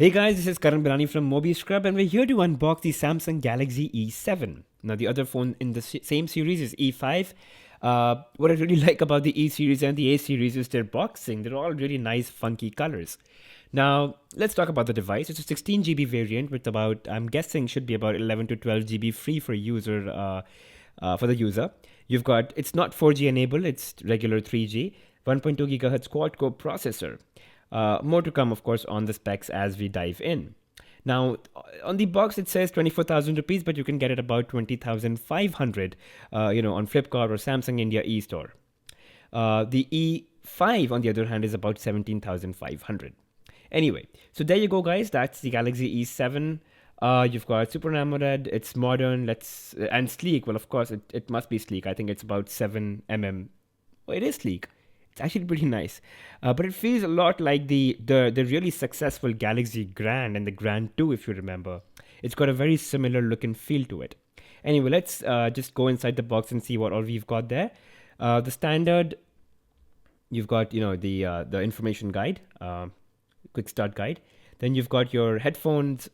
Hey guys, this is Karan Birani from Mobi Scrub, and we're here to unbox the Samsung Galaxy E7. Now, the other phone in the same series is E5. What I really like about the E series and the A series is their boxing. They're all really nice, funky colors. Now, let's talk about the device. It's a 16 GB variant with about, I'm guessing, should be about 11 to 12 GB free for for the user. It's not 4G enabled, it's regular 3G, 1.2 GHz quad core processor. More to come, of course, on the specs as we dive in. Now, on the box it says 24,000 rupees, but you can get it about 20,500, on Flipkart or Samsung India e-store. The E5, on the other hand, is about 17,500. Anyway, so there you go, guys. That's the Galaxy E7. You've got Super AMOLED. It's modern, and sleek. Well, of course, it must be sleek. I think it's about 7 mm. Well, it is sleek. It's actually pretty nice, but it feels a lot like the really successful Galaxy Grand and the Grand 2, if you remember. It's got a very similar look and feel to it. Anyway, let's just go inside the box and see what all we've got there. The standard, you've got the information guide, quick start guide. Then you've got your headphones.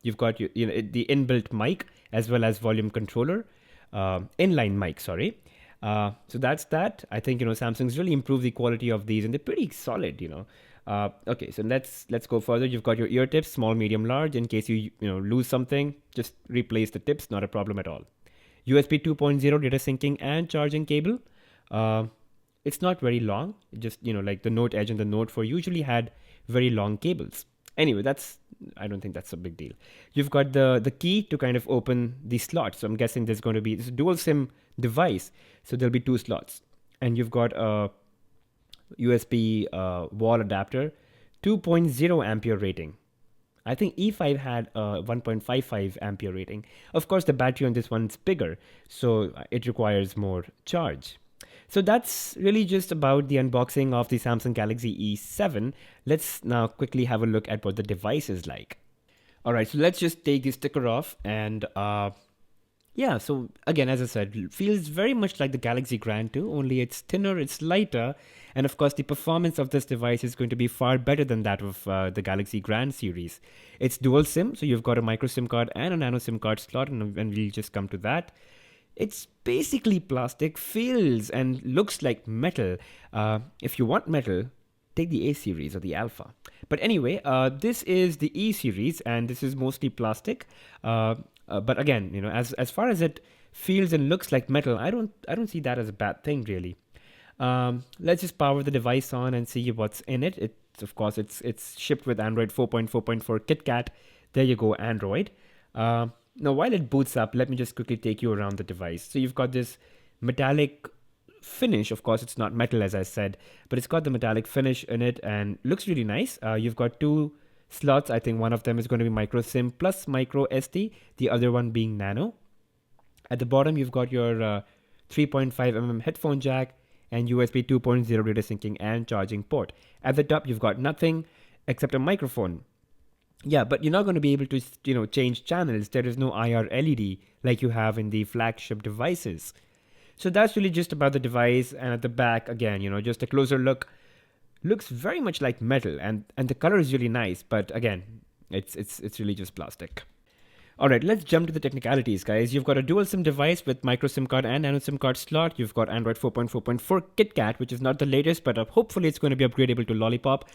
You've got the inbuilt mic as well as volume controller, inline mic. Sorry. So that's that. I think Samsung's really improved the quality of these, and they're pretty solid. Okay, so let's go further. You've got your ear tips, small, medium, large. In case you lose something, just replace the tips. Not a problem at all. USB 2.0 data syncing and charging cable. It's not very long. Just like the Note Edge and the Note 4 usually had very long cables. Anyway, I don't think that's a big deal. You've got the key to kind of open the slot. So I'm guessing this is a dual SIM device. So there'll be 2 slots. And you've got a USB wall adapter, 2.0 ampere rating. I think E5 had a 1.55 ampere rating. Of course, the battery on this one's bigger, so it requires more charge. So that's really just about the unboxing of the Samsung Galaxy E7. Let's now quickly have a look at what the device is like. All right, so let's just take the sticker off and yeah, so again, as I said, it feels very much like the Galaxy Grand 2, only it's thinner, it's lighter, and of course the performance of this device is going to be far better than that of the Galaxy Grand series. It's dual SIM, so you've got a micro SIM card and a nano SIM card slot, and we'll just come to that. It's basically plastic, feels and looks like metal. If you want metal, take the A series or the Alpha. But anyway, this is the E series, and this is mostly plastic. But again, as far as it feels and looks like metal, I don't see that as a bad thing really. Let's just power the device on and see what's in it. It's shipped with Android 4.4.4 KitKat. There you go, Android. Now, while it boots up, let me just quickly take you around the device. So you've got this metallic finish. Of course, it's not metal, as I said, but it's got the metallic finish in it and looks really nice. You've got 2 slots. I think one of them is going to be micro SIM plus micro SD, the other one being nano. At the bottom, you've got your 3.5 mm headphone jack and USB 2.0 data syncing and charging port. At the top, you've got nothing except a microphone. Yeah, but you're not going to be able to, change channels. There is no IR LED like you have in the flagship devices. So that's really just about the device. And at the back, again, just a closer look. Looks very much like metal, and the color is really nice. But again, it's really just plastic. All right, let's jump to the technicalities, guys. You've got a dual SIM device with micro SIM card and nano SIM card slot. You've got Android 4.4.4 KitKat, which is not the latest, but hopefully it's going to be upgradable to Lollipop.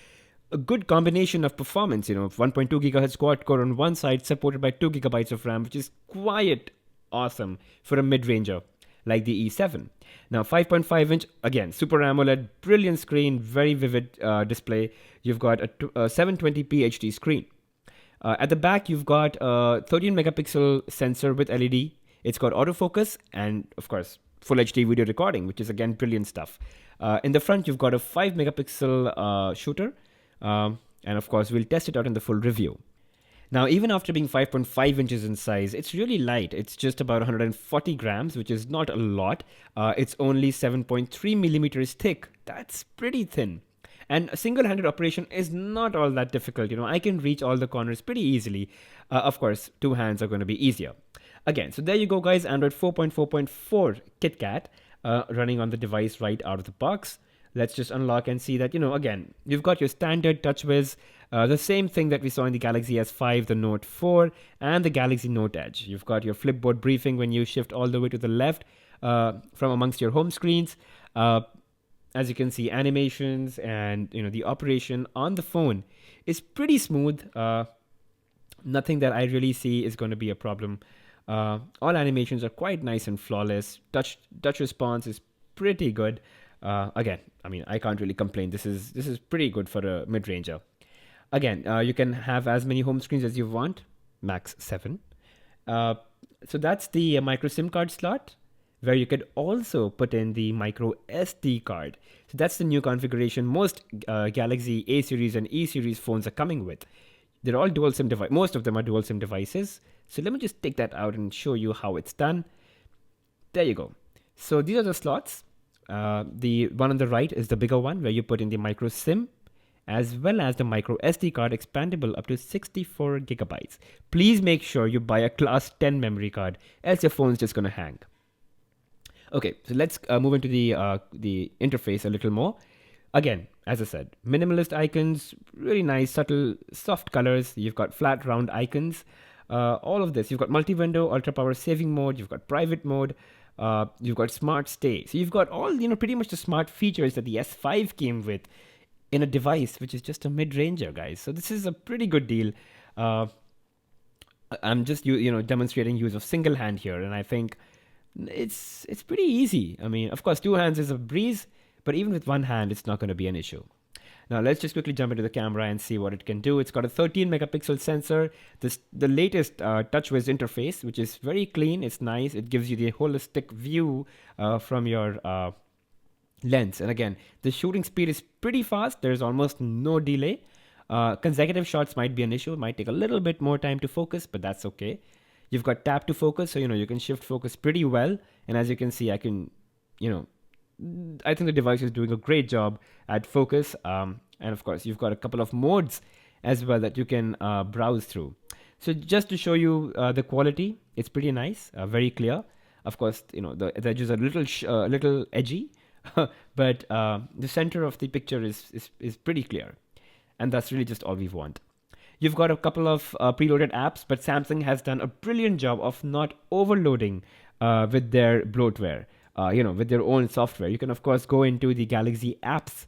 A good combination of performance, 1.2 GHz quad core on one side, supported by 2 GB of RAM, which is quite awesome for a mid-ranger like the E7. Now, 5.5-inch, again, Super AMOLED, brilliant screen, very vivid display. You've got a 720p HD screen. At the back, you've got a 13-megapixel sensor with LED. It's got autofocus and, of course, full HD video recording, which is, again, brilliant stuff. In the front, you've got a 5-megapixel shooter. And of course, we'll test it out in the full review. Now, even after being 5.5 inches in size, it's really light. It's just about 140 grams, which is not a lot. It's only 7.3 millimeters thick. That's pretty thin. And a single-handed operation is not all that difficult. I can reach all the corners pretty easily. Of course, 2 hands are going to be easier. Again, so there you go, guys. Android 4.4.4 KitKat running on the device right out of the box. Let's just unlock and see that, again, you've got your standard TouchWiz The same thing that we saw in the Galaxy S5, the Note 4, and the Galaxy Note Edge. You've got your flipboard briefing when you shift all the way to the left from amongst your home screens. As you can see, animations and the operation on the phone is pretty smooth. Nothing that I really see is going to be a problem. All animations are quite nice and flawless. Touch response is pretty good. Again, I mean, I can't really complain. This is pretty good for a mid-ranger. Again, you can have as many home screens as you want, max 7. So that's the micro SIM card slot, where you could also put in the micro SD card. So that's the new configuration most Galaxy A series and E series phones are coming with. They're all dual SIM device. Most of them are dual SIM devices. So let me just take that out and show you how it's done. There you go. So these are the slots. The one on the right is the bigger one where you put in the micro SIM as well as the micro SD card, expandable up to 64 gigabytes. Please make sure you buy a class 10 memory card, else your phone's just gonna hang. Okay, so let's move into the interface a little more. Again, as I said, minimalist icons, really nice, subtle, soft colors. You've got flat, round icons. All of this. You've got multi-window, ultra power saving mode. You've got private mode. You've got smart stay. So you've got all, pretty much the smart features that the S5 came with in a device, which is just a mid-ranger, guys. So this is a pretty good deal. I'm just, demonstrating use of single hand here, and I think it's pretty easy. I mean, of course, two hands is a breeze, but even with one hand, it's not going to be an issue. Now, let's just quickly jump into the camera and see what it can do. It's got a 13 megapixel sensor, the latest TouchWiz interface, which is very clean. It's nice. It gives you the holistic view from your lens. And again, the shooting speed is pretty fast. There's almost no delay. Consecutive shots might be an issue. It might take a little bit more time to focus, but that's okay. You've got tap to focus, so you can shift focus pretty well. And as you can see, I can, I think the device is doing a great job at focus. And of course, you've got a couple of modes as well that you can browse through. So just to show you the quality, it's pretty nice, very clear. Of course, the edges are a little edgy, but the center of the picture is pretty clear. And that's really just all we want. You've got a couple of preloaded apps, but Samsung has done a brilliant job of not overloading with their bloatware, with their own software. You can, of course, go into the Galaxy apps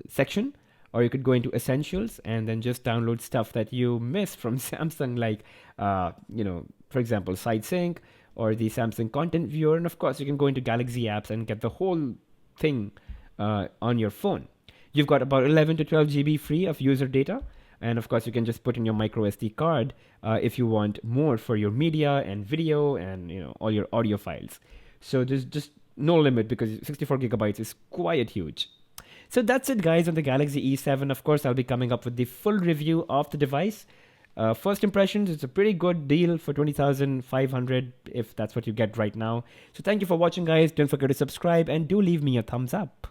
section, or you could go into Essentials and then just download stuff that you miss from Samsung, like, for example, SideSync or the Samsung Content Viewer. And of course, you can go into Galaxy apps and get the whole thing on your phone. You've got about 11 to 12 GB free of user data. And of course, you can just put in your micro SD card if you want more for your media and video and all your audio files. So there's just no limit because 64 gigabytes is quite huge. So that's it, guys, on the Galaxy E7. Of course, I'll be coming up with the full review of the device. First impressions, it's a pretty good deal for 20,500 if that's what you get right now. So thank you for watching, guys. Don't forget to subscribe and do leave me a thumbs up.